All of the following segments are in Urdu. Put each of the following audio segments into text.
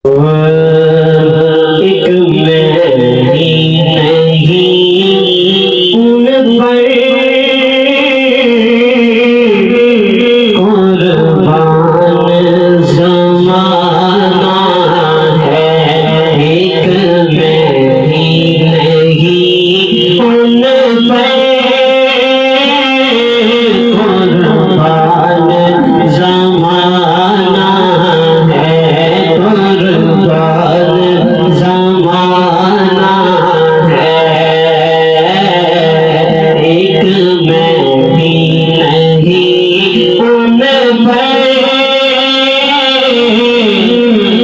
ایک میری نہیں ان پر قربان زمانہ ہے، ایک میری نہیں ان پر قربان زمانہ ہے، قربان زمانہ ہے، ایک میری نہیں ان پر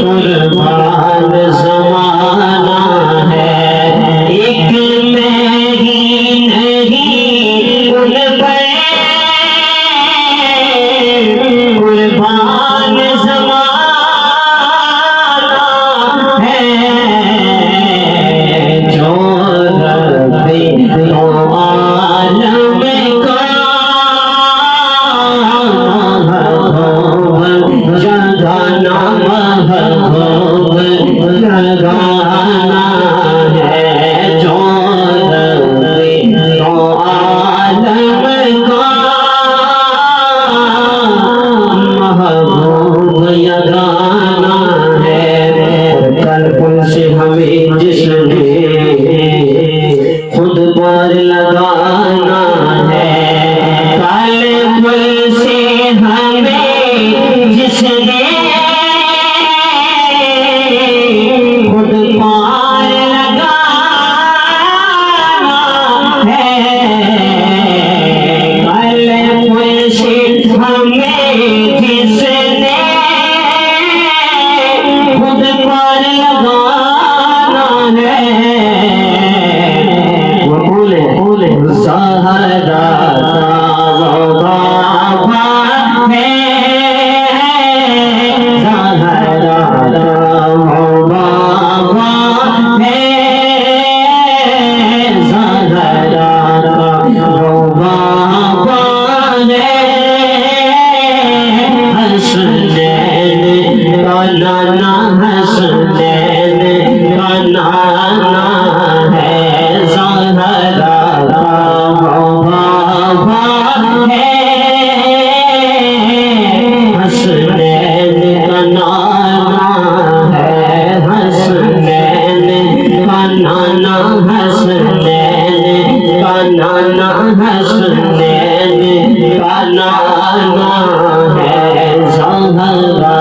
قربان زمانہ ہے، ایک میری نہیں ان پر قربان زمانہ ہے، جو رب دو عالم کا محبوب جگانا، محبوب جگانا ہے، جو رب دو عالم کا محبوب جگانا ہے، قلبوں سے ہمیں جس نے خود پر لگانا ہے، قلبوں سے ہمیں جس نے خود پر لگانا ہے، قلبوں سے ہمیں جس نے خود پر لگانا ہے، وہ بولے زہرا کا بابا ہے، زہرا کا بابا ہے، زہرا کا بابا ہے، حسنین کا نانا، حسنین کا نانا ہے، زہرا کا بابا ہے، حسنین کا نانا ہے، حسنین کا نانا، حسنین کا نانا، حسنین کا نانا ہے، زہرا